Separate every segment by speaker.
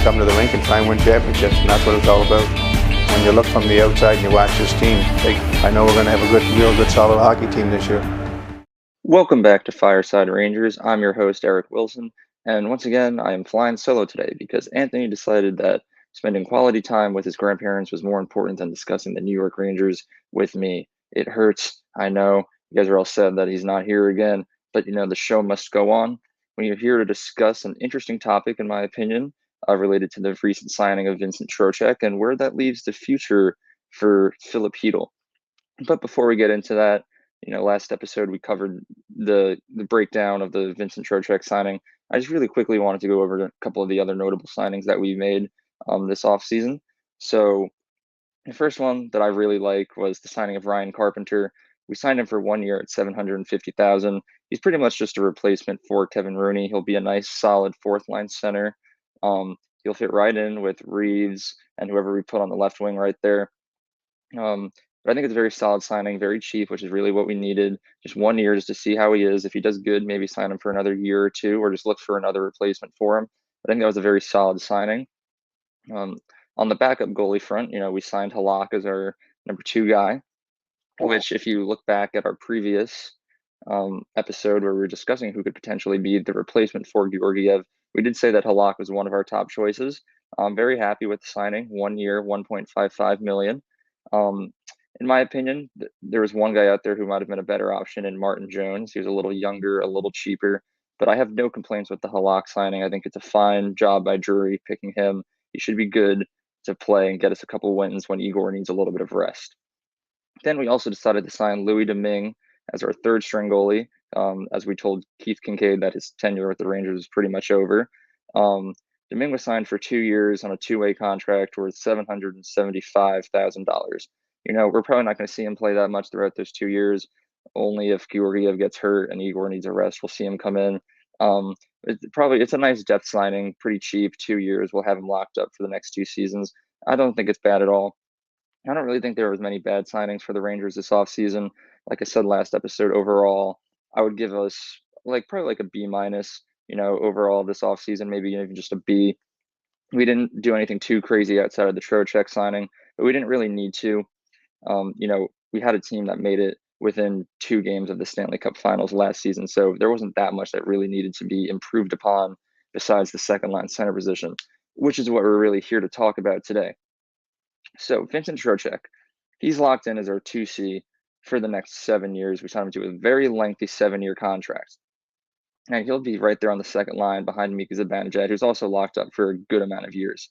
Speaker 1: come to the rink and try and win championships, and that's what it's all about. When you look from the outside and you watch this team, I know we're going to have a real good, solid hockey team this year.
Speaker 2: Welcome back to Fireside Rangers. I'm your host, Eric Wilson, and once again, I am flying solo today because Anthony decided that spending quality time with his grandparents was more important than discussing the New York Rangers with me. It hurts, I know. You guys are all sad that he's not here again, but the show must go on. When you're here to discuss an interesting topic, in my opinion, related to the recent signing of Vincent Trocheck and where that leaves the future for Filip. But before we get into that, last episode we covered the breakdown of the Vincent Trocheck signing. I just really quickly wanted to go over a couple of the other notable signings that we made this offseason. So the first one that I really like was the signing of Ryan Carpenter. We signed him for 1 year at $750,000. He's pretty much just a replacement for Kevin Rooney. He'll be a nice, solid fourth line center. He'll fit right in with Reeves and whoever we put on the left wing right there. But I think it's a very solid signing, very cheap, which is really what we needed. Just 1 year just to see how he is. If he does good, maybe sign him for another year or two, or just look for another replacement for him. I think that was a very solid signing. On the backup goalie front, we signed Halak as our number 2 guy, which if you look back at our previous episode where we were discussing who could potentially be the replacement for Georgiev, we did say that Halak was one of our top choices. I'm very happy with the signing. 1 year, $1.55 million. In my opinion, there was one guy out there who might have been a better option in Martin Jones. He was a little younger, a little cheaper, but I have no complaints with the Halak signing. I think it's a fine job by Drury picking him. He should be good to play and get us a couple wins when Igor needs a little bit of rest. Then we also decided to sign Louis Domingue as our third string goalie, as we told Keith Kincaid that his tenure with the Rangers is pretty much over. Domingue was signed for 2 years on a two-way contract worth $775,000. We're probably not going to see him play that much throughout those 2 years. Only if Georgiev gets hurt and Igor needs a rest, we'll see him come in. It's a nice depth signing, pretty cheap. 2 years, we'll have him locked up for the next 2 seasons. I don't think it's bad at all. I don't really think there was many bad signings for the Rangers this offseason. Like I said last episode, overall, I would give us probably a B minus. Overall this offseason, maybe even just a B. We didn't do anything too crazy outside of the Trocheck signing, but we didn't really need to. We had a team that made it within 2 games of the Stanley Cup Finals last season, so there wasn't that much that really needed to be improved upon besides the second line center position, which is what we're really here to talk about today. So Vincent Trocheck, he's locked in as our 2C for the next 7 years. We signed him to a very lengthy 7-year contract. And he'll be right there on the second line behind Mika Zibanejad, who's also locked up for a good amount of years.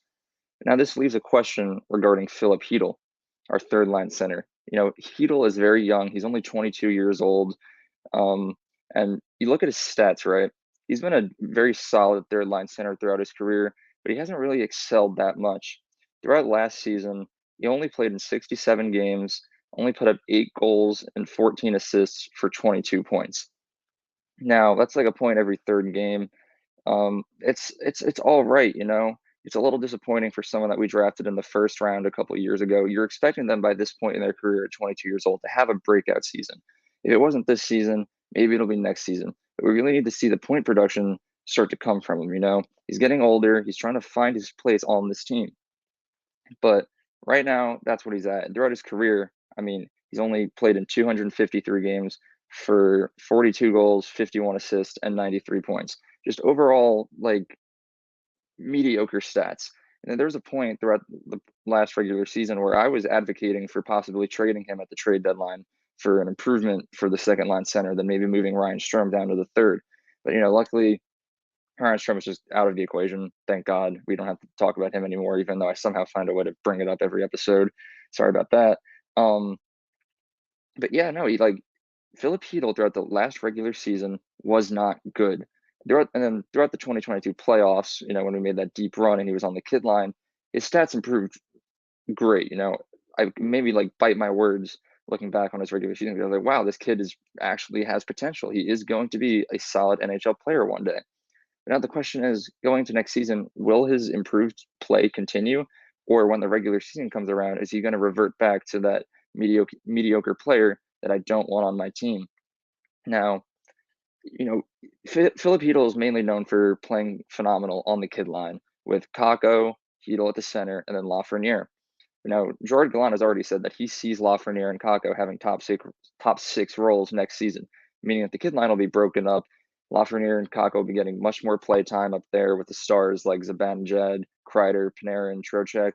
Speaker 2: Now, this leaves a question regarding Filip, our third line center. Chytil is very young. He's only 22 years old. And you look at his stats, right? He's been a very solid third line center throughout his career, but he hasn't really excelled that much. Throughout last season, he only played in 67 games, only put up 8 goals and 14 assists for 22 points. Now, that's like a point every third game. It's all right, It's a little disappointing for someone that we drafted in the first round a couple of years ago. You're expecting them by this point in their career at 22 years old to have a breakout season. If it wasn't this season, maybe it'll be next season. But we really need to see the point production start to come from him, He's getting older. He's trying to find his place on this team. But right now, that's what he's at. And throughout his career, he's only played in 253 games for 42 goals, 51 assists, and 93 points. Just overall, mediocre stats. And there was a point throughout the last regular season where I was advocating for possibly trading him at the trade deadline for an improvement for the second line center, than maybe moving Ryan Strome down to the third. But, luckily, Ryan Strome is just out of the equation. Thank God we don't have to talk about him anymore, even though I somehow find a way to bring it up every episode. Sorry about that. But yeah, no, Filip throughout the last regular season was not good. Throughout the 2022 playoffs, when we made that deep run and he was on the kid line, his stats improved great. I maybe bite my words looking back on his regular season. I was like, wow, this kid actually has potential. He is going to be a solid NHL player one day. But now the question is, going to next season, will his improved play continue? Or when the regular season comes around, is he going to revert back to that mediocre player that I don't want on my team? Now, Filip is mainly known for playing phenomenal on the kid line, with Kakko, Chytil at the center, and then Lafreniere. Now, Gerard Gallant has already said that he sees Lafreniere and Kakko having top six roles next season, meaning that the kid line will be broken up. Lafreniere and Kakko will be getting much more play time up there with the stars like Zibanejad, Kreider, Panarin, Trocheck.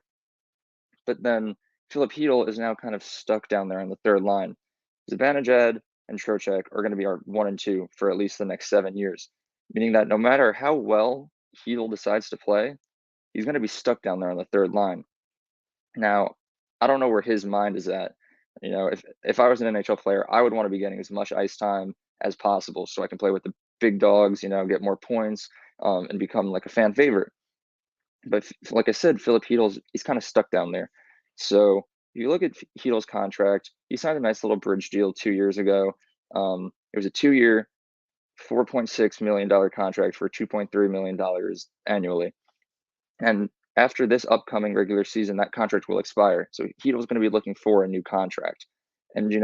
Speaker 2: But then Filip Chytil is now kind of stuck down there on the third line. Zibanejad and Trocheck are going to be our 1 and 2 for at least the next 7 years, meaning that no matter how well Chytil decides to play, he's going to be stuck down there on the third line. Now, I don't know where his mind is at. If I was an NHL player, I would want to be getting as much ice time as possible so I can play with the big dogs, get more points, and become like a fan favorite. But like I said, Filip Chytil, he's kind of stuck down there. So if you look at Chytil's contract, he signed a nice little bridge deal 2 years ago. It was a 2-year, $4.6 million contract for $2.3 million annually. And after this upcoming regular season, that contract will expire. So Chytil's going to be looking for a new contract. And,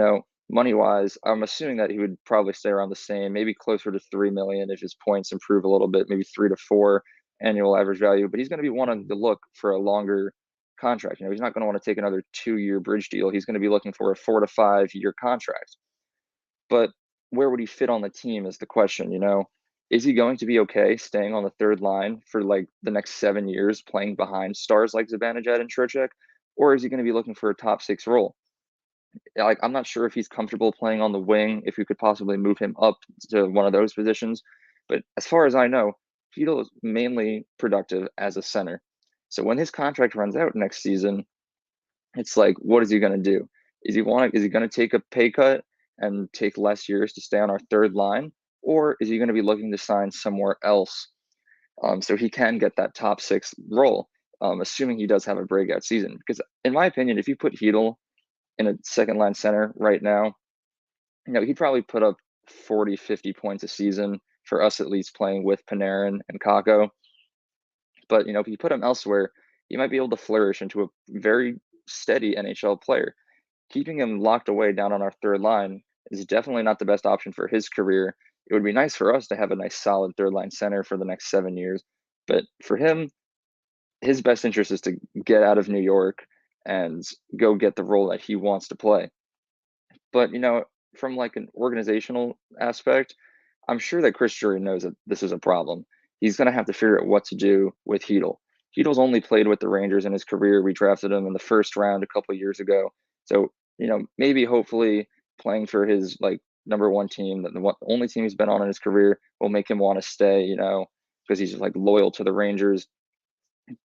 Speaker 2: money-wise, I'm assuming that he would probably stay around the same, maybe closer to $3 million if his points improve a little bit, maybe 3 to 4 annual average value. But he's going to be wanting to look for a longer contract. He's not going to want to take another 2-year bridge deal. He's going to be looking for a 4 to 5 year contract. But where would he fit on the team is the question, Is he going to be okay staying on the third line for like the next 7 years playing behind stars like Zibanejad and Trocheck? Or is he going to be looking for a top 6 role? I'm not sure if he's comfortable playing on the wing, if we could possibly move him up to one of those positions. But as far as I know, Chytil is mainly productive as a center. So when his contract runs out next season, it's like, what is he going to do? Is he going to take a pay cut and take less years to stay on our third line? Or is he going to be looking to sign somewhere else so he can get that top 6 role, assuming he does have a breakout season? Because in my opinion, if you put Chytil in a second line center right now, he'd probably put up 40, 50 points a season for us, at least playing with Panarin and Kakko. But, if you put him elsewhere, he might be able to flourish into a very steady NHL player. Keeping him locked away down on our third line is definitely not the best option for his career. It would be nice for us to have a nice solid third line center for the next 7 years. But for him, his best interest is to get out of New York and go get the role that he wants to play. But, from like an organizational aspect, I'm sure that Chris Drury knows that this is a problem. He's going to have to figure out what to do with Chytil. Chytil's only played with the Rangers in his career. We drafted him in the first round a couple of years ago. So, maybe hopefully playing for his like number one team, the only team he's been on in his career, will make him want to stay, because he's just like loyal to the Rangers.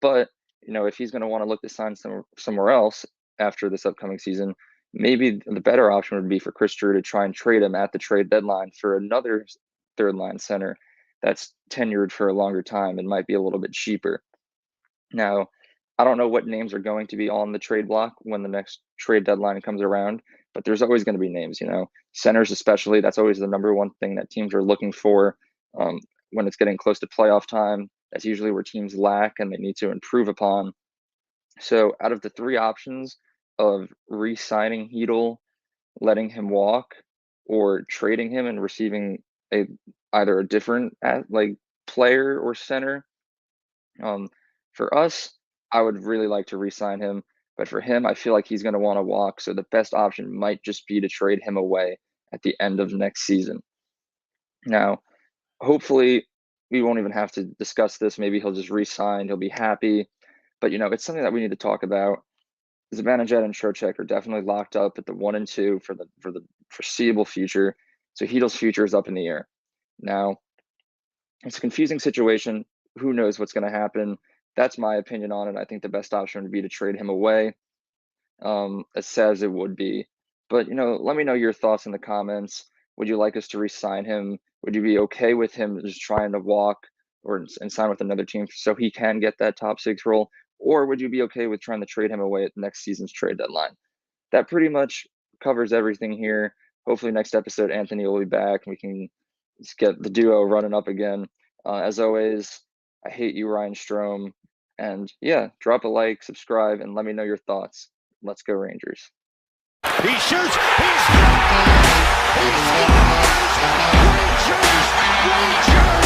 Speaker 2: But, if he's going to want to look to sign somewhere else after this upcoming season, maybe the better option would be for Chris Drury to try and trade him at the trade deadline for another third line center that's tenured for a longer time and might be a little bit cheaper. Now, I don't know what names are going to be on the trade block when the next trade deadline comes around, but there's always going to be names, centers especially. That's always the number one thing that teams are looking for when it's getting close to playoff time. That's usually where teams lack and they need to improve upon. So out of the 3 options of re-signing Chytil, letting him walk, or trading him and receiving either a different player or center, for us, I would really like to re-sign him. But for him, I feel like he's going to want to walk. So the best option might just be to trade him away at the end of next season. Now, hopefully, we won't even have to discuss this. Maybe he'll just re-sign. He'll be happy. But, it's something that we need to talk about. Zibanejad and Trocheck are definitely locked up at the 1 and 2 for the foreseeable future. So Chytil's future is up in the air. Now, it's a confusing situation. Who knows what's going to happen? That's my opinion on it. I think the best option would be to trade him away, as sad as it would be. But, let me know your thoughts in the comments. Would you like us to re-sign him? Would you be okay with him just trying to walk and sign with another team so he can get that top 6 role? Or would you be okay with trying to trade him away at next season's trade deadline? That pretty much covers everything here. Hopefully next episode, Anthony will be back and we can just get the duo running up again. As always, I hate you, Ryan Strome. And yeah, drop a like, subscribe, and let me know your thoughts. Let's go Rangers.
Speaker 3: He shoots. Rangers!